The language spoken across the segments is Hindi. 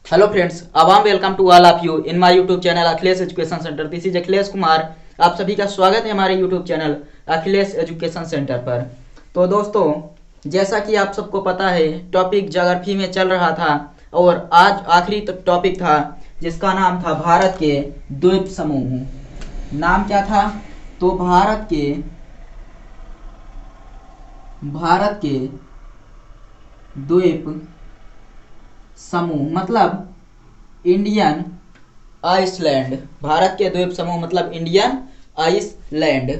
Hello friends, a warm welcome to all of you in my YouTube channel Akhilesh education centre. This is Akhilesh Kumar. आप सभी का स्वागत है हमारे YouTube channel Akhilesh education centre पर। तो दोस्तों, जैसा कि आप सबको पता है, टॉपिक ज्योग्राफी में चल रहा था और आज आखिरी टॉपिक था जिसका नाम था भारत के द्वीप समूह। नाम क्या था? तो भारत के द्वीप समूह मतलब इंडियन आइसलैंड। भारत के द्वीप समूह मतलब इंडियन आइसलैंड।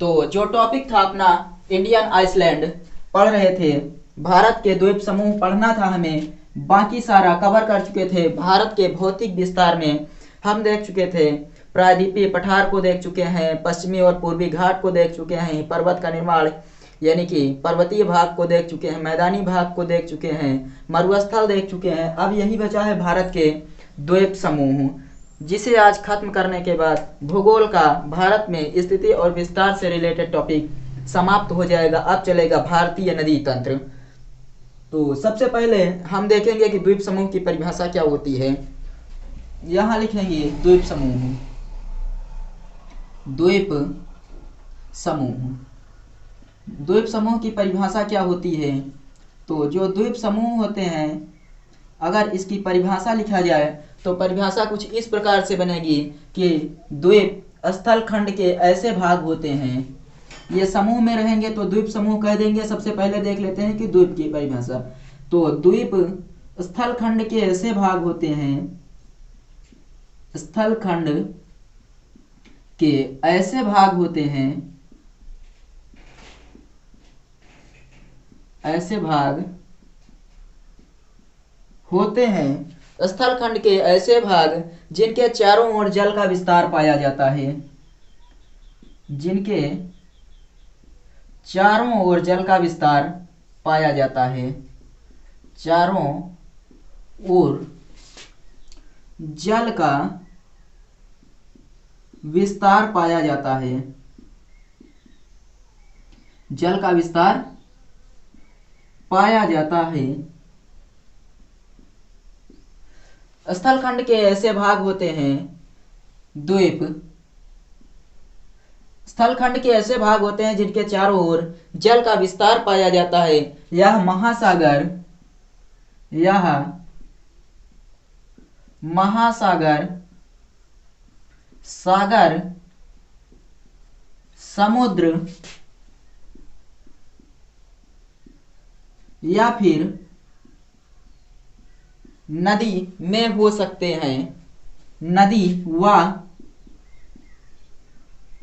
तो जो टॉपिक था अपना इंडियन आइसलैंड पढ़ रहे थे। भारत के द्वीप समूह पढ़ना था हमें, बाकी सारा कवर कर चुके थे। भारत के भौतिक विस्तार में हम देख चुके थे, प्रायद्वीपीय पठार को देख चुके हैं, पश्चिमी और पूर्वी घाट को देख चुके हैं, पर्वत का निर्माण यानी कि पर्वतीय भाग को देख चुके हैं, मैदानी भाग को देख चुके हैं, मरुस्थल देख चुके हैं। अब यही बचा है भारत के द्वीप समूह, जिसे आज खत्म करने के बाद भूगोल का भारत में स्थिति और विस्तार से रिलेटेड टॉपिक समाप्त हो जाएगा। अब चलेगा भारतीय नदी तंत्र। तो सबसे पहले हम देखेंगे कि द्वीप समूह की परिभाषा क्या होती है। यहाँ लिखेंगे द्वीप समूह। द्वीप समूह द्वीप समूह की परिभाषा क्या होती है? तो जो द्वीप समूह होते हैं, अगर इसकी परिभाषा लिखा जाए तो परिभाषा कुछ इस प्रकार से बनेगी कि द्वीप स्थल खंड के ऐसे भाग होते हैं। ये समूह में रहेंगे तो द्वीप समूह कह देंगे। सबसे पहले देख लेते हैं कि द्वीप की परिभाषा। तो द्वीप स्थल खंड के ऐसे भाग होते हैं, स्थल खंड के ऐसे भाग होते हैं, ऐसे भाग होते हैं स्थल खंड के ऐसे भाग जिनके चारों ओर जल का विस्तार पाया जाता है, जिनके चारों ओर जल का विस्तार पाया जाता है, चारों ओर जल का विस्तार पाया जाता है, जल का विस्तार पाया जाता है। स्थल खंड के ऐसे भाग होते हैं द्वीप। स्थल खंड के ऐसे भाग होते हैं जिनके चारों ओर जल का विस्तार पाया जाता है। यह महासागर सागर, समुद्र या फिर नदी में हो सकते हैं। नदी व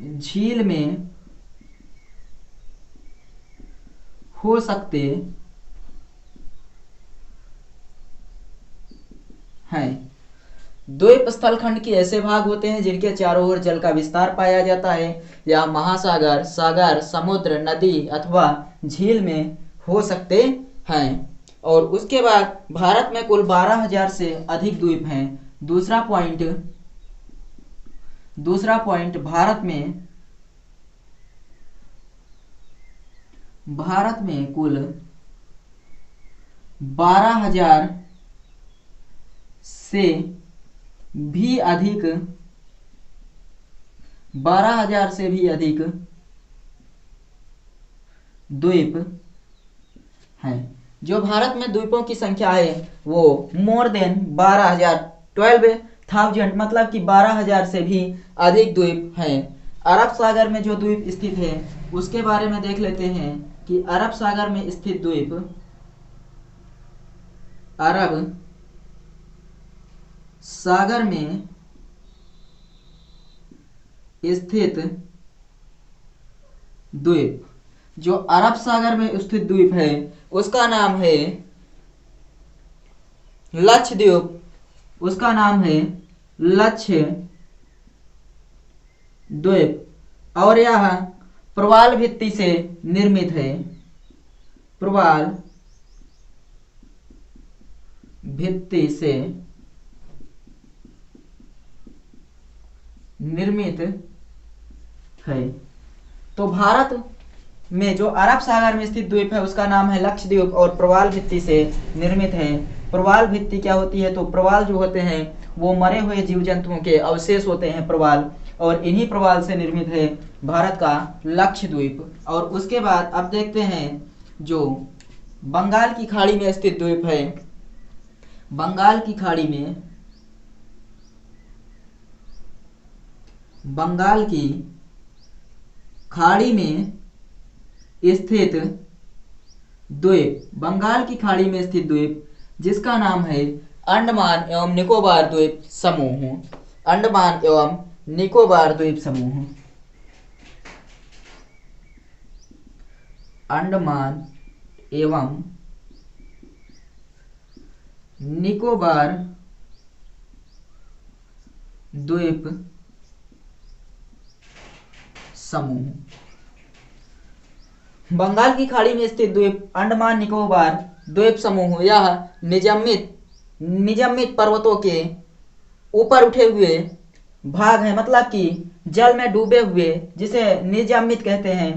झील में हो सकते हैं। द्वीप स्थल खंड के ऐसे भाग होते हैं जिनके चारों ओर जल का विस्तार पाया जाता है, या महासागर, सागर, समुद्र, नदी अथवा झील में हो सकते हैं। और उसके बाद भारत में कुल 12,000 से अधिक द्वीप हैं। दूसरा पॉइंट भारत में कुल 12,000 से भी अधिक 12,000 से भी अधिक द्वीप हैं। जो भारत में द्वीपों की संख्या है वो मोर देन 12,000, 12,000 मतलब कि 12,000 से भी अधिक द्वीप हैं। अरब सागर में जो द्वीप स्थित है उसके बारे में देख लेते हैं कि अरब सागर में स्थित द्वीप, अरब सागर में स्थित द्वीप, जो अरब सागर में स्थित द्वीप है उसका नाम है लक्षद्वीप। उसका नाम है लक्षद्वीप और यह प्रवाल भित्ति से निर्मित है। प्रवाल भित्ति से निर्मित है। तो भारत में जो अरब सागर में स्थित द्वीप है उसका नाम है लक्षद्वीप और प्रवाल भित्ति से निर्मित है। प्रवाल भित्ति क्या होती है, तो प्रवाल जो होते हैं वो मरे हुए जीव जंतुओं के अवशेष होते हैं प्रवाल, और इन्हीं प्रवाल से निर्मित है भारत का लक्षद्वीप। और उसके बाद अब देखते हैं जो बंगाल की खाड़ी में स्थित द्वीप है, बंगाल की खाड़ी में, बंगाल की खाड़ी में स्थित द्वीप, बंगाल की खाड़ी में स्थित द्वीप जिसका नाम है अंडमान एवं निकोबार द्वीप समूह, अंडमान एवं निकोबार द्वीप समूह, अंडमान एवं निकोबार द्वीप समूह। बंगाल की खाड़ी में स्थित द्वीप अंडमान निकोबार द्वीप समूह यह निजमित पर्वतों के ऊपर उठे हुए भाग है, मतलब कि जल में डूबे हुए, जिसे निजमित कहते हैं,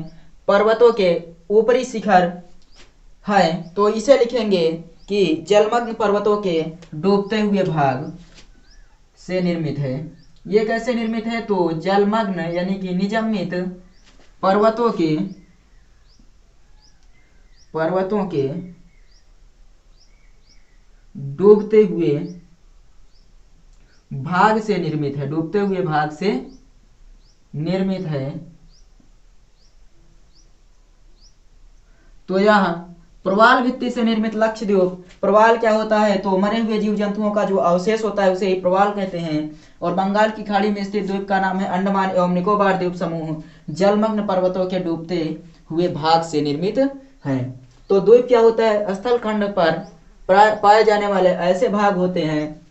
पर्वतों के ऊपरी शिखर है। तो इसे लिखेंगे कि जलमग्न पर्वतों के डूबते हुए भाग से निर्मित है। ये कैसे निर्मित है, तो जलमग्न यानी कि निजमित पर्वतों के डूबते हुए भाग से निर्मित है, डूबते हुए भाग से निर्मित है। तो यह प्रवाल भित्ति से निर्मित लक्षद्वीप, प्रवाल क्या होता है, तो मरे हुए जीव जंतुओं का जो अवशेष होता है उसे ही प्रवाल कहते हैं। और बंगाल की खाड़ी में स्थित द्वीप का नाम है अंडमान एवं निकोबार द्वीप समूह, जलमग्न पर्वतों के डूबते हुए भाग से निर्मित है। तो द्वीप क्या होता है, स्थल खंड पर पाए जाने वाले ऐसे भाग होते हैं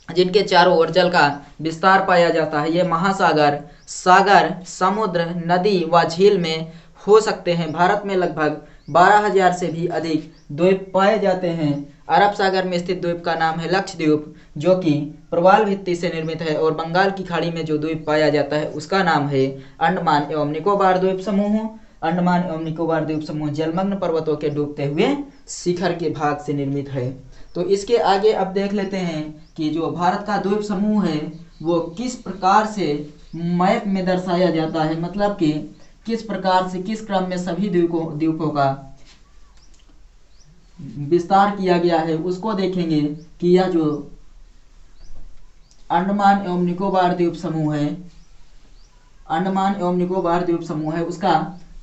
जिनके चारों ओर जल का विस्तार पाया जाता है। ये महासागर, सागर, समुद्र, नदी व झील में हो सकते हैं। भारत में लगभग 12,000 से भी अधिक द्वीप पाए जाते हैं। अरब सागर में स्थित द्वीप का नाम है लक्षद्वीप, जो कि प्रवाल भित्ति से निर्मित है। और बंगाल की खाड़ी में जो द्वीप पाया जाता है उसका नाम है अंडमान एवं निकोबार द्वीप समूह। अंडमान एवं निकोबार द्वीप समूह जलमग्न पर्वतों के डूबते हुए शिखर के भाग से निर्मित है। तो इसके आगे अब देख लेते हैं कि जो भारत का द्वीप समूह है वो किस प्रकार से मैप में दर्शाया जाता है, मतलब कि किस प्रकार से, किस क्रम में सभी द्वीपों का विस्तार किया गया है, उसको देखेंगे कि यह जो अंडमान एवं निकोबार द्वीप समूह है, अंडमान एवं निकोबार द्वीप समूह है, उसका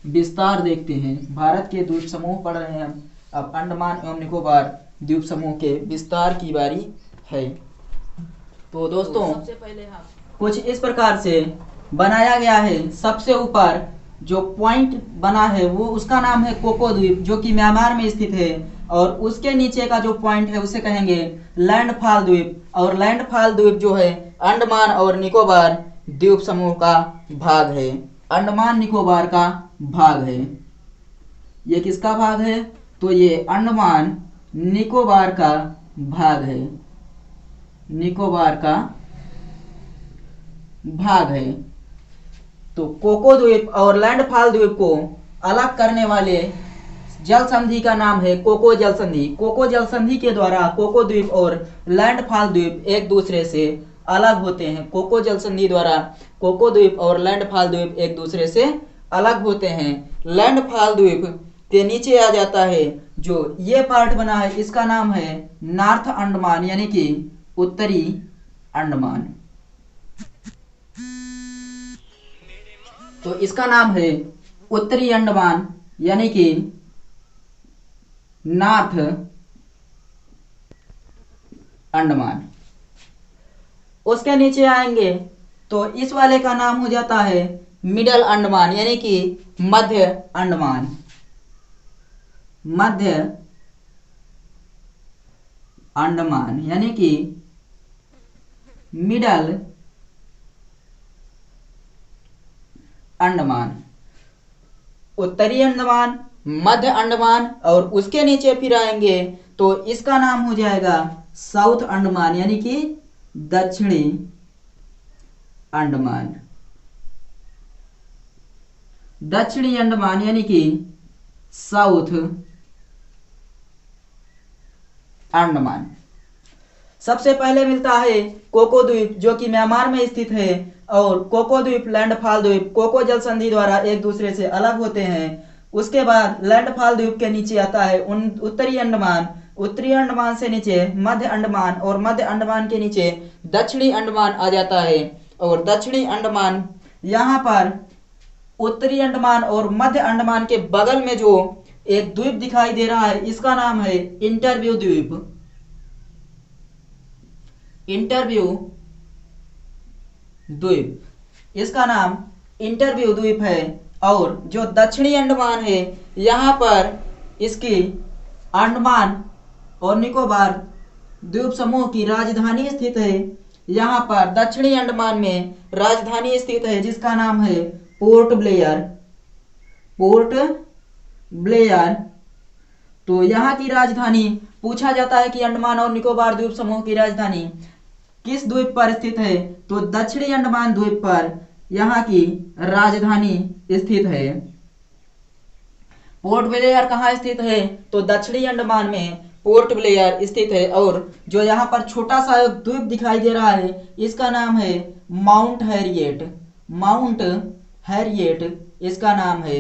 विस्तार देखते हैं। भारत के द्वीप समूह पढ़ रहे हैं, अब अंडमान एवं निकोबार द्वीप समूह के विस्तार की बारी है। तो दोस्तों सबसे पहले हम कुछ इस प्रकार से बनाया गया है। सबसे ऊपर जो पॉइंट बना है वो उसका नाम है कोको द्वीप, जो कि म्यांमार में स्थित है। और उसके नीचे का जो पॉइंट है उसे कहेंगे लैंडफॉल द्वीप। और लैंडफॉल द्वीप जो है अंडमान और निकोबार द्वीप समूह का भाग है, अंडमान निकोबार का भाग है। ये किसका भाग है, तो ये अंडमान निकोबार का भाग है, निकोबार का भाग है। तो कोको द्वीप और लैंडफॉल द्वीप को अलग करने वाले जल संधि का नाम है कोको जल संधि। कोको जल संधि के द्वारा कोको द्वीप और लैंडफॉल द्वीप एक दूसरे से अलग होते हैं। कोको जल संधि द्वारा कोको द्वीप और लैंडफॉल द्वीप एक दूसरे से अलग होते हैं। लैंडफॉल द्वीप के नीचे आ जाता है जो ये पार्ट बना है, इसका नाम है नॉर्थ अंडमान यानी कि उत्तरी अंडमान। तो इसका नाम है उत्तरी अंडमान यानी कि नॉर्थ अंडमान। उसके नीचे आएंगे तो इस वाले का नाम हो जाता है मिडल अंडमान यानी कि मध्य अंडमान, मध्य अंडमान यानी कि मिडल अंडमान। उत्तरी अंडमान, मध्य अंडमान और उसके नीचे फिर आएंगे तो इसका नाम हो जाएगा साउथ अंडमान यानी कि दक्षिणी अंडमान, दक्षिणी अंडमान यानी कि साउथ अंडमान। सबसे पहले मिलता है कोको द्वीप जो कि म्यांमार में स्थित है, और कोको द्वीप, लैंडफॉल द्वीप कोको जल संधि द्वारा एक दूसरे से अलग होते हैं। उसके बाद लैंडफॉल द्वीप के नीचे आता है उत्तरी अंडमान, उत्तरी अंडमान से नीचे मध्य अंडमान, और मध्य अंडमान के नीचे दक्षिणी अंडमान आ जाता है। और दक्षिणी अंडमान, यहाँ पर उत्तरी अंडमान और मध्य अंडमान के बगल में जो एक द्वीप दिखाई दे रहा है इसका नाम है इंटरव्यू द्वीप। इंटरव्यू द्वीप, इसका नाम इंटरव्यू द्वीप है। और जो दक्षिणी अंडमान है यहाँ पर इसकी अंडमान और निकोबार द्वीप समूह की राजधानी स्थित है। यहाँ पर दक्षिणी अंडमान में राजधानी स्थित है जिसका नाम है पोर्ट ब्लेयर। Port Blair. तो यहाँ की राजधानी, पूछा जाता है कि अंडमान और निकोबार द्वीप समूह की राजधानी किस द्वीप पर स्थित है, तो दक्षिणी अंडमान द्वीप पर यहाँ की राजधानी स्थित है। पोर्ट ब्लेयर कहाँ स्थित है, तो दक्षिणी अंडमान में पोर्ट ब्लेयर स्थित है। और जो यहाँ पर छोटा सा एक द्वीप दिखाई दे रहा है इसका नाम है माउंट हैरिएट। माउंट हैरिएट इसका नाम है।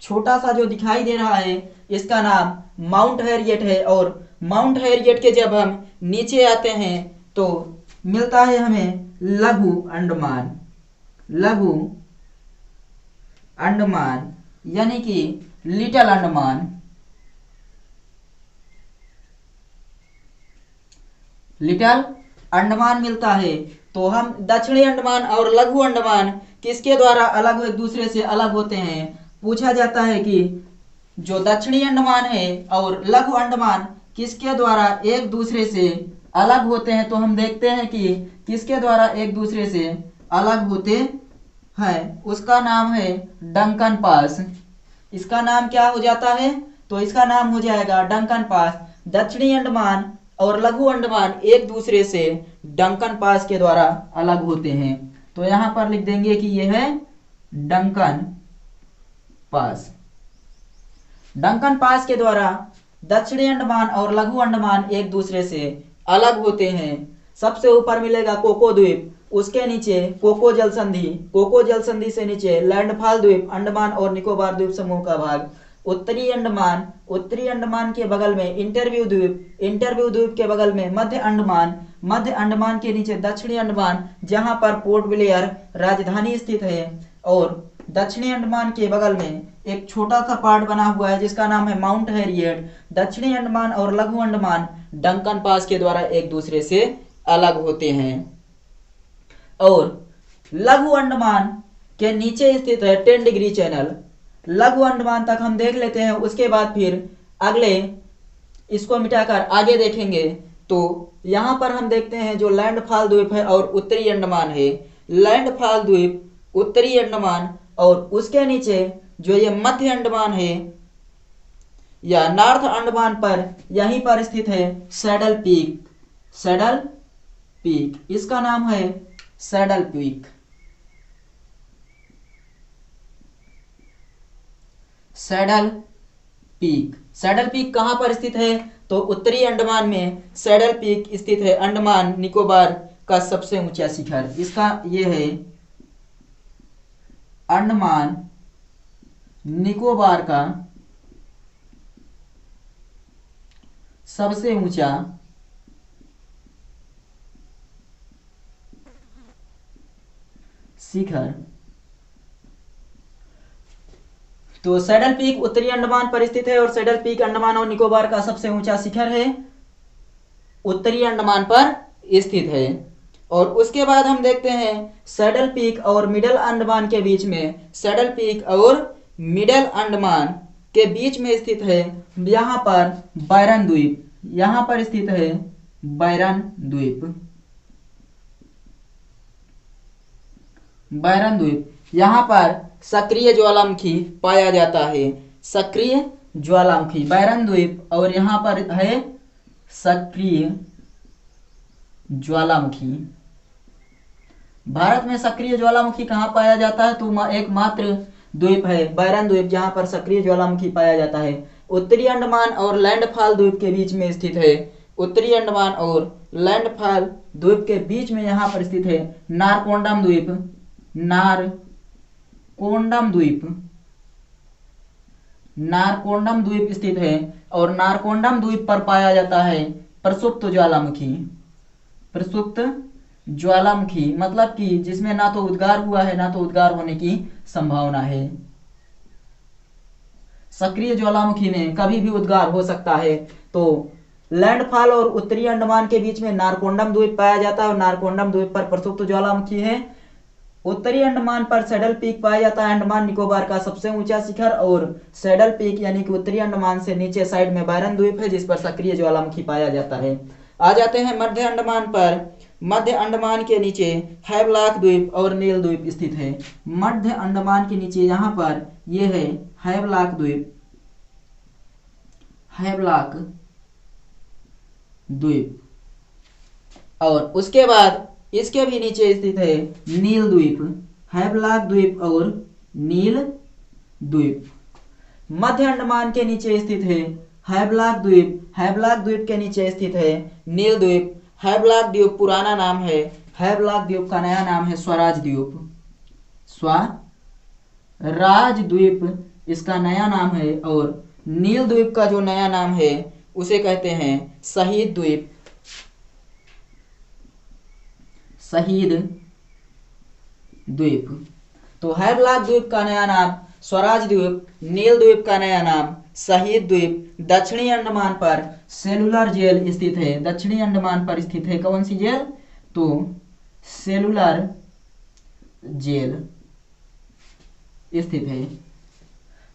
छोटा सा जो दिखाई दे रहा है इसका नाम माउंट हैरिएट है। और माउंट हैरिएट के जब हम नीचे आते हैं तो मिलता है हमें लघु अंडमान। लघु अंडमान यानी कि लिटिल अंडमान। लिटिल अंडमान मिलता है। तो हम दक्षिणी अंडमान और लघु अंडमान किसके द्वारा अलग, एक दूसरे से अलग होते हैं। पूछा जाता है कि जो दक्षिणी अंडमान है और लघु अंडमान किसके द्वारा एक दूसरे से अलग होते हैं, तो हम देखते हैं कि किसके द्वारा एक दूसरे से अलग होते हैं। उसका नाम है डंकन पास। इसका नाम क्या हो जाता है, तो इसका नाम हो जाएगा डंकन पास। दक्षिणी अंडमान और लघु अंडमान एक दूसरे से डंकन पास के द्वारा अलग होते हैं। तो यहाँ पर लिख देंगे कि यह है डंकन पास। डंकन पास के द्वारा दक्षिणी अंडमान और लघु अंडमान एक दूसरे से अलग होते हैं। सबसे ऊपर मिलेगा कोको द्वीप, उसके नीचे कोको जल संधि, कोको जल संधि से नीचे लैंडफॉल द्वीप, अंडमान और निकोबार द्वीप समूह का भाग। उत्तरी अंडमान, उत्तरी अंडमान के बगल में इंटरव्यू द्वीप, इंटरव्यू द्वीप के बगल में मध्य अंडमान, मध्य अंडमान के नीचे दक्षिणी अंडमान जहां पर पोर्ट ब्लेयर राजधानी स्थित है। और दक्षिणी अंडमान के बगल में एक छोटा सा पार्ट बना हुआ है जिसका नाम है माउंट हैरिएट। दक्षिणी अंडमान और लघु अंडमान डंकन पास के द्वारा एक दूसरे से अलग होते हैं। और लघु अंडमान के नीचे स्थित है 10 डिग्री चैनल। लघु अंडमान तक हम देख लेते हैं, उसके बाद फिर अगले इसको मिटाकर आगे देखेंगे। तो यहाँ पर हम देखते हैं जो लैंडफॉल द्वीप है और उत्तरी अंडमान है। लैंडफॉल द्वीप, उत्तरी अंडमान, और उसके नीचे जो ये मध्य अंडमान है या नॉर्थ अंडमान पर यहीं पर स्थित है सैडल पीक। सैडल पीक, इसका नाम है saddle peak. Saddle peak. Saddle peak कहां पर स्थित है, तो उत्तरी अंडमान में सैडल पीक स्थित है। अंडमान निकोबार का सबसे ऊंचा शिखर, इसका ये है अंडमान निकोबार का सबसे ऊंचा शिखर। तो सैडल पीक उत्तरी अंडमान पर स्थित है और सैडल पीक अंडमान और निकोबार का सबसे ऊंचा शिखर है, उत्तरी अंडमान पर स्थित है। और उसके बाद हम देखते हैं सैडल पीक और मिडल अंडमान के बीच में, सैडल पीक और मिडल अंडमान के बीच में स्थित है यहाँ पर बैरन द्वीप। यहाँ पर स्थित है बैरन द्वीप। बैरन द्वीप, यहाँ पर सक्रिय ज्वालामुखी पाया जाता है। सक्रिय ज्वालामुखी बैरन द्वीप, और यहाँ पर है सक्रिय ज्वालामुखी। भारत में सक्रिय ज्वालामुखी कहाँ पाया जाता है, तो एकमात्र द्वीप है बैरन द्वीप जहाँ पर सक्रिय ज्वालामुखी पाया जाता है। उत्तरी अंडमान और लैंडफॉल द्वीप के बीच में स्थित है उत्तरी अंडमान और लैंडफॉल द्वीप के बीच में यहाँ पर स्थित है नारकोंडम द्वीप। नारकोंडम द्वीप, नारकोंडम द्वीप स्थित है और नारकोंडम द्वीप पर पाया जाता है प्रसुप्त ज्वालामुखी। प्रसुप्त ज्वालामुखी मतलब कि जिसमें ना तो उद्गार हुआ है ना तो उद्गार होने की संभावना है। सक्रिय ज्वालामुखी में कभी भी उद्गार हो सकता है। तो लैंडफॉल और उत्तरी अंडमान के बीच में नारकोंडम द्वीप पाया जाता है और नारकोंडम द्वीप पर प्रसुप्त ज्वालामुखी है। उत्तरी अंडमान पर सैडल पीक पाया जाता है, अंडमान निकोबार का सबसे ऊंचा शिखर, और सैडल पीक यानी कि उत्तरी अंडमान से नीचे साइड में बैरन द्वीप है जिस पर सक्रिय ज्वालामुखी पाया जाता है। आ जाते हैं मध्य अंडमान पर। मध्य अंडमान के नीचे हैवलॉक द्वीप और नील द्वीप स्थित है। मध्य अंडमान के नीचे यहाँ पर यह है हैवलॉक द्वीप, हैवलॉक द्वीप, और उसके बाद इसके भी नीचे स्थित है नील द्वीप, हैवलॉक द्वीप और नील द्वीप। मध्य अंडमान के नीचे स्थित है हैवलॉक द्वीप, हैवलॉक द्वीप के नीचे स्थित है नील द्वीप। हैवलॉक द्वीप पुराना नाम है, हैवलॉक द्वीप का नया नाम है स्वराज द्वीप, स्वराज द्वीप इसका नया नाम है, और नील द्वीप का जो नया नाम है उसे कहते हैं शहीद द्वीप, शहीद द्वीप। तो हैवलॉक द्वीप का नया नाम स्वराज द्वीप, नील द्वीप का नया नाम शहीद द्वीप। दक्षिणी अंडमान पर सेलुलर जेल स्थित है, दक्षिणी अंडमान पर स्थित है कौन सी जेल? तो सेलुलर जेल स्थित है।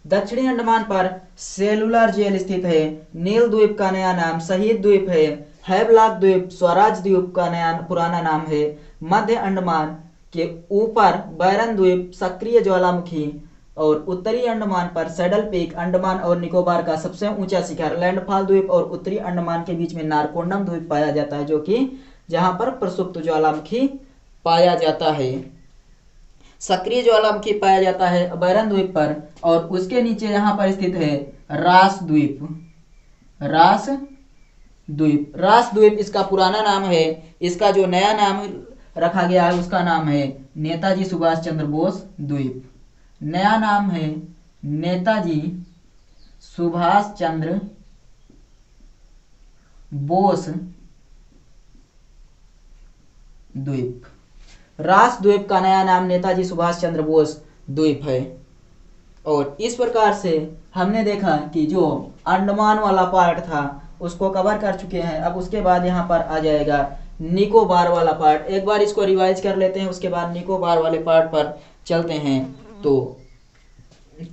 दक्षिणी अंडमान पर सेलुलर जेल स्थित है। नील द्वीप का नया नाम शहीद द्वीप है। हैवलॉक द्वीप स्वराज द्वीप का नया पुराना नाम है। मध्य अंडमान के ऊपर बैरन द्वीप सक्रिय ज्वालामुखी, और उत्तरी अंडमान पर सैडल पीक अंडमान और निकोबार का सबसे ऊंचा शिखर। लैंडफॉल द्वीप और उत्तरी अंडमान के बीच में नारकोंडम द्वीप पाया जाता है जो कि जहां पर प्रसुप्त ज्वालामुखी पाया जाता है, सक्रिय ज्वालामुखी पाया जाता है बैरन द्वीप पर। और उसके नीचे यहाँ पर स्थित है रास द्वीप, रास द्वीप, रास द्वीप इसका पुराना नाम है। इसका जो नया नाम रखा गया है उसका नाम है नेताजी सुभाष चंद्र बोस द्वीप। नया नाम है नेताजी सुभाष चंद्र बोस द्वीप। रास द्वीप का नया नाम नेताजी सुभाष चंद्र बोस द्वीप है। और इस प्रकार से हमने देखा कि जो अंडमान वाला पार्ट था उसको कवर कर चुके हैं। अब उसके बाद यहाँ पर आ जाएगा निकोबार वाला पार्ट। एक बार इसको रिवाइज कर लेते हैं, उसके बाद निकोबार वाले पार्ट पर चलते हैं। तो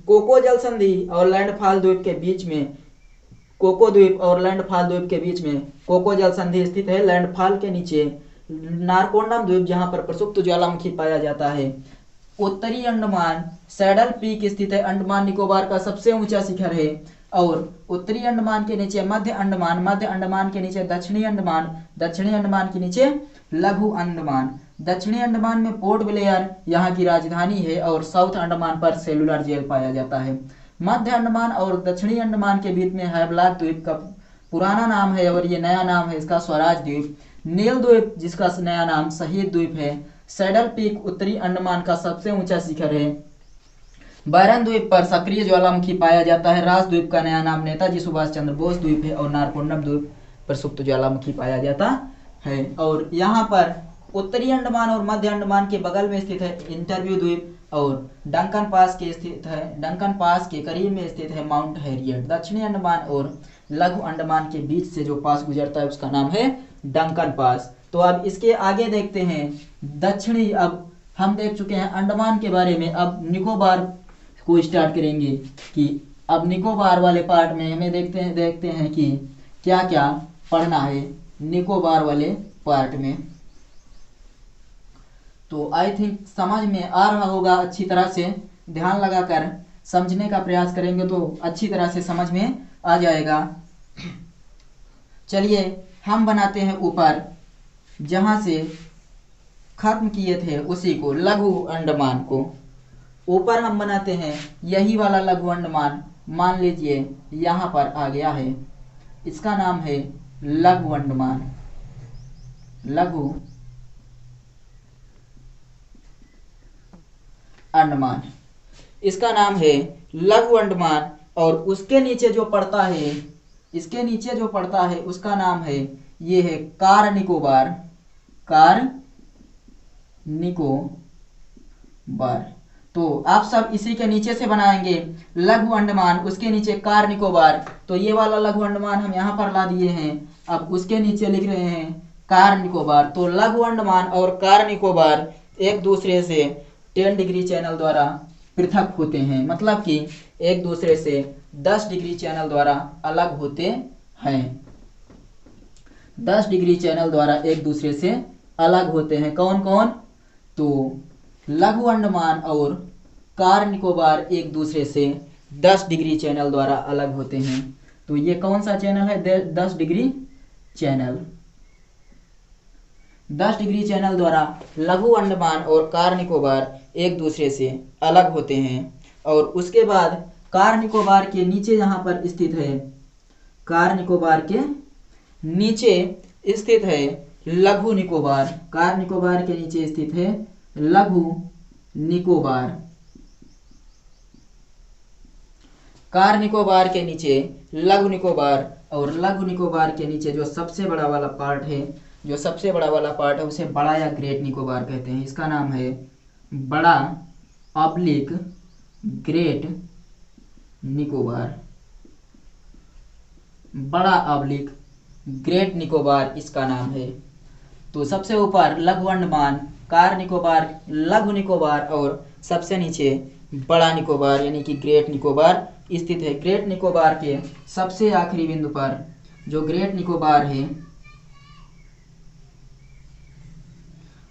कोको जल संधि और लैंडफॉल द्वीप के बीच में, कोको द्वीप और लैंडफॉल द्वीप के बीच में कोको जल संधि स्थित है। लैंडफॉल के नीचे नारकोंडम द्वीप जहां पर प्रसुप्त ज्वालामुखी पाया जाता है। उत्तरी अंडमान सैडल पीक स्थित है, अंडमान निकोबार का सबसे ऊंचा शिखर है। और उत्तरी अंडमान के नीचे मध्य अंडमान, मध्य अंडमान के नीचे दक्षिणी अंडमान, दक्षिणी अंडमान के नीचे लघु अंडमान। दक्षिणी अंडमान में पोर्ट ब्लेयर यहाँ की राजधानी है, और साउथ अंडमान पर सेलुलर जेल पाया जाता है। मध्य अंडमान और दक्षिणी अंडमान के बीच में हैवलॉक द्वीप का पुराना नाम है और ये नया नाम है इसका स्वराज द्वीप। नील द्वीप जिसका नया नाम शहीद द्वीप है। सैडल पीक उत्तरी अंडमान का सबसे ऊंचा शिखर है। बैरन द्वीप पर सक्रिय ज्वालामुखी पाया जाता है। रास द्वीप का नया नाम नेताजी सुभाष चंद्र बोस द्वीप है। और नारकोंडम द्वीप पर सुप्त ज्वालामुखी पाया जाता है। और यहाँ पर उत्तरी अंडमान और मध्य अंडमान के बगल में स्थित है इंटरव्यू द्वीप, और डंकन पास के स्थित है, डंकन पास के करीब में स्थित है माउंट हैरियट। दक्षिणी अंडमान और लघु अंडमान के बीच से जो पास गुजरता है उसका नाम है डंकन पास। तो अब इसके आगे देखते हैं दक्षिणी। अब हम देख चुके हैं अंडमान के बारे में, अब निकोबार को स्टार्ट करेंगे कि अब निकोबार वाले पार्ट में हमें देखते हैं कि क्या क्या पढ़ना है निकोबार वाले पार्ट में। तो आई थिंक समझ में आ रहा होगा अच्छी तरह से। ध्यान लगाकर समझने का प्रयास करेंगे तो अच्छी तरह से समझ में आ जाएगा। चलिए हम बनाते हैं ऊपर, जहां से खत्म किए थे उसी को, लघु अंडमान को ऊपर हम बनाते हैं। यही वाला लघु अंडमान मान लीजिए यहाँ पर आ गया है, इसका नाम है लघु अंडमान, लघु अंडमान, इसका नाम है लघु अंडमान। और उसके नीचे जो पड़ता है, इसके नीचे जो पड़ता है उसका नाम है, ये है कार निकोबार, कार निकोबार। तो आप सब इसी के नीचे से बनाएंगे लघु अंडमान, उसके नीचे कार निकोबार। तो ये वाला लघु अंडमान हम यहाँ पर ला दिए हैं, अब उसके नीचे लिख रहे हैं कार निकोबार। तो लघु अंडमान और कार निकोबार एक दूसरे से 10 डिग्री चैनल द्वारा पृथक होते हैं, मतलब कि एक दूसरे से 10 डिग्री चैनल द्वारा अलग होते हैं। 10 डिग्री चैनल द्वारा एक दूसरे से अलग होते हैं। कौन कौन? तो लघु अंडमान और कार निकोबार एक दूसरे से 10 डिग्री चैनल द्वारा अलग होते हैं। तो ये कौन सा चैनल है? 10 डिग्री चैनल। 10 डिग्री चैनल द्वारा लघु अंडमान और कार निकोबार एक दूसरे से अलग होते हैं। और उसके बाद कार निकोबार के नीचे यहाँ पर स्थित है, कार निकोबार के नीचे स्थित है लघु निकोबार। कार निकोबार के नीचे स्थित है लघु निकोबार। कार निकोबार के नीचे लघु निकोबार, और लघु निकोबार के नीचे जो सबसे बड़ा वाला पार्ट है, जो सबसे बड़ा वाला पार्ट है उसे बड़ा या ग्रेट निकोबार कहते हैं। इसका नाम है बड़ा ऑब्लिक ग्रेट निकोबार, बड़ा ऑब्लिक ग्रेट निकोबार इसका नाम है। तो सबसे ऊपर लघु अंडमान, कार निकोबार, लघु निकोबार और सबसे नीचे बड़ा निकोबार यानी कि ग्रेट निकोबार स्थित है। ग्रेट निकोबार के सबसे आखिरी बिंदु पर, जो ग्रेट निकोबार है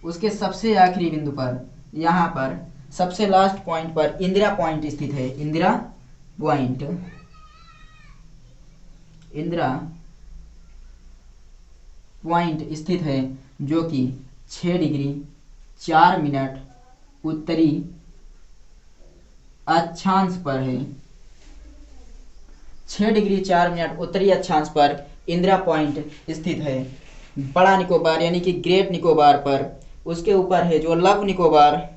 उसके सबसे आखिरी बिंदु पर, यहाँ पर सबसे लास्ट पॉइंट पर इंदिरा पॉइंट स्थित है। इंदिरा पॉइंट, इंदिरा पॉइंट स्थित है, जो कि 6 डिग्री 4 मिनट उत्तरी अक्षांश पर है। 6 डिग्री 4 मिनट उत्तरी अक्षांश पर इंदिरा पॉइंट स्थित है। बड़ा निकोबार यानी कि ग्रेट निकोबार पर, उसके ऊपर है जो लघु निकोबार,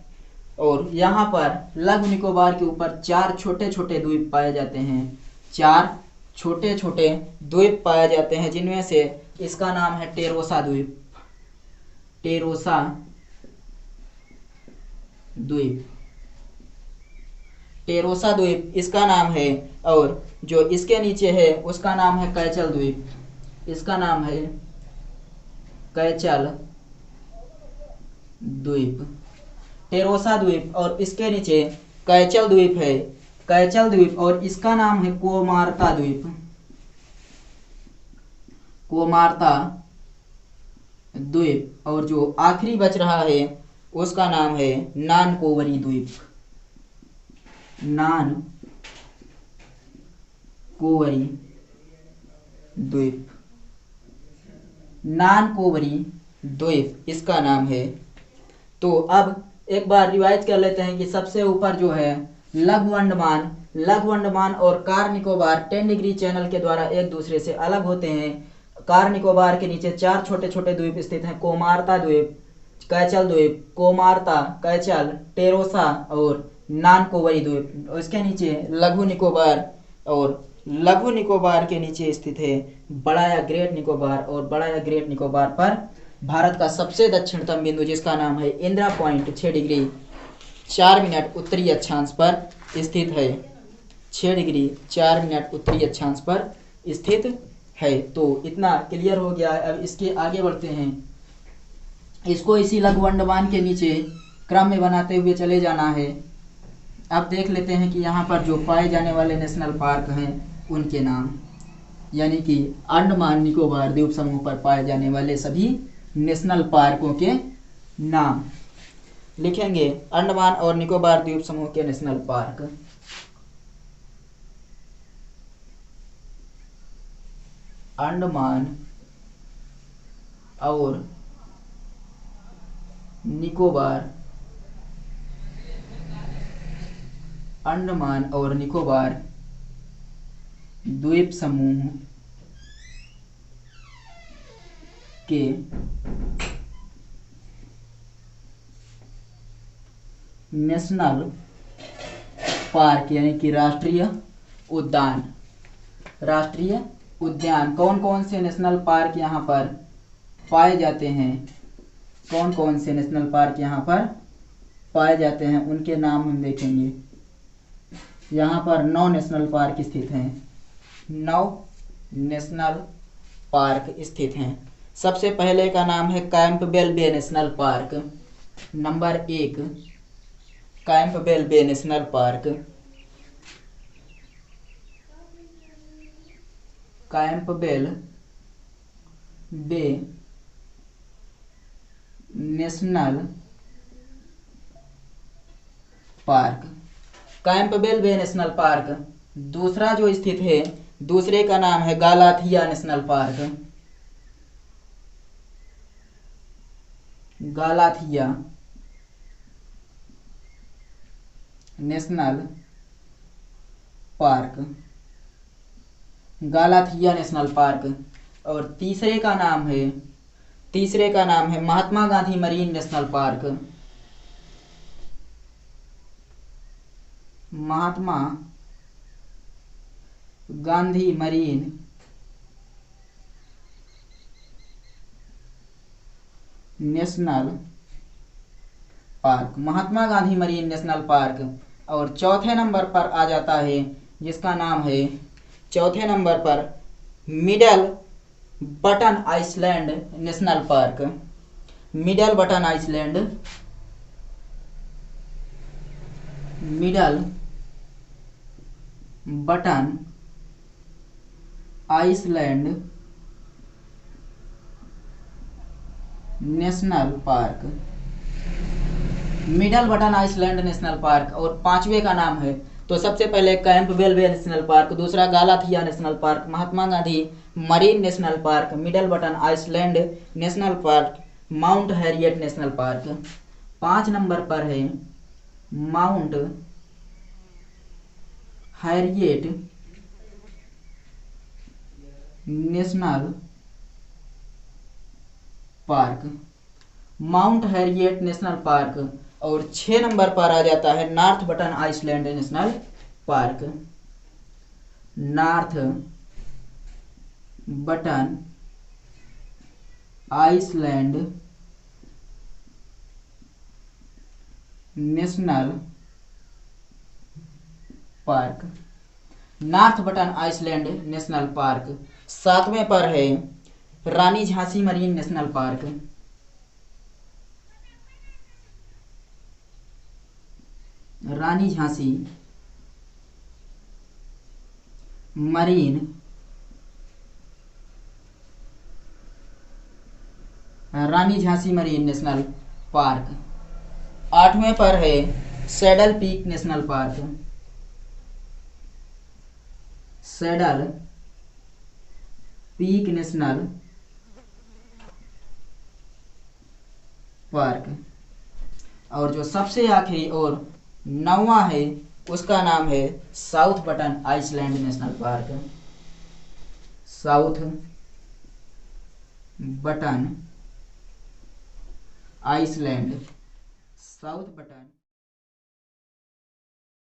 और यहाँ पर लघु निकोबार के ऊपर 4 छोटे छोटे द्वीप पाए जाते हैं। 4 छोटे छोटे द्वीप पाए जाते हैं, जिनमें से इसका नाम है टेरोसा द्वीप, टेरोसा द्वीप, टेरोसा द्वीप इसका नाम है। और जो इसके नीचे है उसका नाम है कैचल द्वीप, इसका नाम है कैचल द्वीप, टेरोसा द्वीप, और इसके नीचे कैचल द्वीप है, कैचल द्वीप, और इसका नाम है कोमार्ता द्वीप, कोमार्ता द्वीप। और जो आखिरी बच रहा है उसका नाम है नानकोवरी द्वीप, नानकोवरी द्वीप, नानकोवरी द्वीप इसका नाम है। तो अब एक बार रिवाइज कर लेते हैं कि सबसे ऊपर जो है लघु अंडमान, लघु अंडमान और कार निकोबार 10 डिग्री चैनल के द्वारा एक दूसरे से अलग होते हैं। कार निकोबार के नीचे 4 छोटे छोटे द्वीप स्थित हैं, कोमार्ता द्वीप, कैचल द्वीप, कोमार्ता, कैचल, टेरोसा और नानकोवरी द्वीप। उसके नीचे लघु निकोबार, और लघु निकोबार के नीचे स्थित है बड़ा या ग्रेट निकोबार, और बड़ा या ग्रेट निकोबार पर भारत का सबसे दक्षिणतम बिंदु जिसका नाम है इंदिरा पॉइंट 6 डिग्री 4 मिनट उत्तरी अक्षांश पर स्थित है, 6 डिग्री 4 मिनट उत्तरी अक्षांश पर स्थित है। तो इतना क्लियर हो गया है। अब इसके आगे बढ़ते हैं, इसको इसी लघु अंडमान के नीचे क्रम में बनाते हुए चले जाना है। अब देख लेते हैं कि यहाँ पर जो पाए जाने वाले नेशनल पार्क हैं उनके नाम, यानी कि अंडमान निकोबार द्वीप समूह पर पाए जाने वाले सभी नेशनल पार्कों के नाम लिखेंगे। अंडमान और निकोबार द्वीप समूह के नेशनल पार्क, अंडमान और निकोबार, अंडमान और निकोबार द्वीप समूह के नेशनल पार्क यानी कि राष्ट्रीय उद्यान। राष्ट्रीय उद्यान कौन कौन से नेशनल पार्क यहाँ पर पाए जाते हैं, कौन कौन से नेशनल पार्क यहाँ पर पाए जाते हैं उनके नाम हम देखेंगे। यहाँ पर 9 नेशनल पार्क स्थित हैं, 9 नेशनल पार्क स्थित हैं। सबसे पहले का नाम है Campbell Bay national Park. Number 1 Campbell Bay national Park. Campbell Bay national Park. Campbell Bay national park. दूसरा जो स्थित है, दूसरे का नाम है Galathea national Park. Galathea national Park. Galathea national park. और तीसरे का नाम है Mahatma Gandhi marine national park. Mahatma Gandhi marine national park. Mahatma Gandhi marine national park. और चौथे नंबर पर आ जाता है जिसका नाम है, चौथे नंबर पर Middle button Iceland national park. Middle button Island, Middle button Iceland national park. Middle button Iceland national park. और पांचवे का नाम है, तो सबसे पहले कैंपबेल बे नेशनल पार्क, दूसरा Galathea national park, Mahatma Gandhi marine national park, middle button Iceland national park, mount Harriet national park. 5 number पर है mount Harriet national park. Mount Harriet national park. और 6 नंबर पर आ जाता है north button Iceland national park. North button Iceland national park. North button Iceland national park. 7वें पर है Rani Jhansi marine national park. Rani Jhansi marine national park. 8वें पर है saddle peak national park. Saddle peak national park. और जो सबसे आखिरी और 9वां है उसका नाम है South Button Iceland national Park. South Button Island, South button